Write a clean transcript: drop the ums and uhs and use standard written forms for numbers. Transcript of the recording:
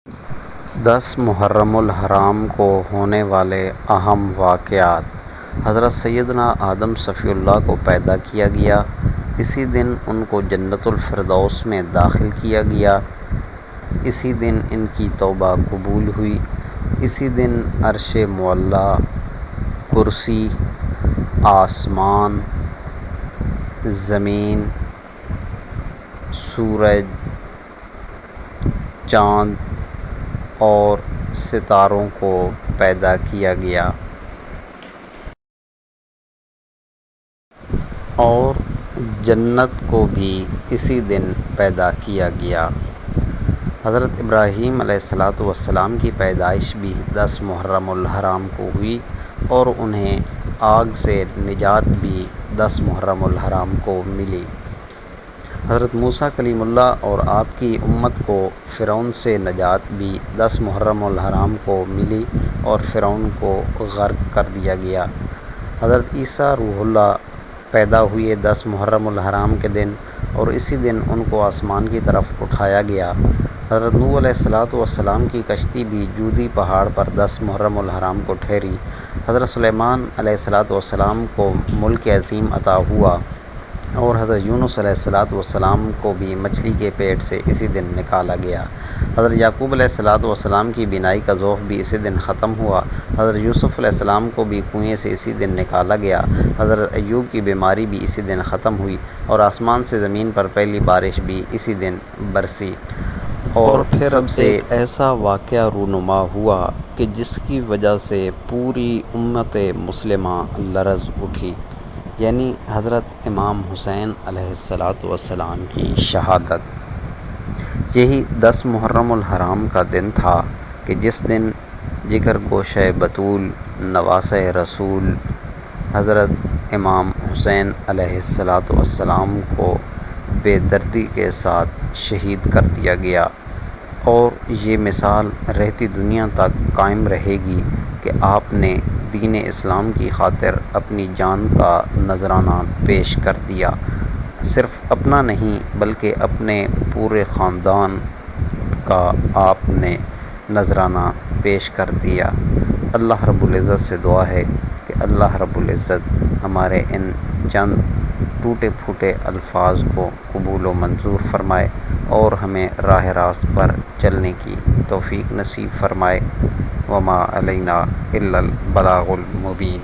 10 محرم الحرام کو ہونے والے اہم واقعات: حضرت سیدنا آدم صفی اللہ کو پیدا کیا گیا، اسی دن ان کو جنت الفردوس میں داخل کیا گیا، اسی دن ان کی توبہ قبول ہوئی، اسی دن عرش معلیٰ، کرسی، آسمان، زمین، سورج، چاند اور ستاروں کو پیدا کیا گیا، اور جنت کو بھی اسی دن پیدا کیا گیا۔ حضرت ابراہیم علیہ السلام کی پیدائش بھی 10 محرم الحرام کو ہوئی، اور انہیں آگ سے نجات بھی 10 محرم الحرام کو ملی۔ حضرت موسیٰ کلیم اللہ اور آپ کی امت کو فرعون سے نجات بھی 10 محرم الحرام کو ملی اور فرعون کو غرق کر دیا گیا۔ حضرت عیسیٰ روح اللہ پیدا ہوئے 10 محرم الحرام کے دن، اور اسی دن ان کو آسمان کی طرف اٹھایا گیا۔ حضرت نوح علیہ السلام کی کشتی بھی جودی پہاڑ پر 10 محرم الحرام کو ٹھہری۔ حضرت سلیمان علیہ السلام کو ملک عظیم عطا ہوا، اور حضرت یونس علیہ السلام کو بھی مچھلی کے پیٹ سے اسی دن نکالا گیا۔ حضرت یعقوب علیہ السلام کی بینائی کا ضعف بھی اسی دن ختم ہوا۔ حضرت یوسف علیہ السلام کو بھی کنویں سے اسی دن نکالا گیا۔ حضرت ایوب کی بیماری بھی اسی دن ختم ہوئی، اور آسمان سے زمین پر پہلی بارش بھی اسی دن برسی۔ اور پھر سب سے ایک ایسا واقعہ رونما ہوا کہ جس کی وجہ سے پوری امت مسلمہ لرز اٹھی، یعنی حضرت امام حسین علیہ السلام کی شہادت۔ یہی 10 محرم الحرام کا دن تھا کہ جس دن جگر گوشہ بطول، نواسہ رسول، حضرت امام حسین علیہ السلام کو بے دردی کے ساتھ شہید کر دیا گیا، اور یہ مثال رہتی دنیا تک قائم رہے گی کہ آپ نے دین اسلام کی خاطر اپنی جان کا نذرانہ پیش کر دیا، صرف اپنا نہیں بلکہ اپنے پورے خاندان کا آپ نے نذرانہ پیش کر دیا۔ اللہ رب العزت سے دعا ہے کہ اللہ رب العزت ہمارے ان چند ٹوٹے پھوٹے الفاظ کو قبول و منظور فرمائے، اور ہمیں راہ راست پر چلنے کی توفیق نصیب فرمائے۔ وما علینا الا البلاغ المبین۔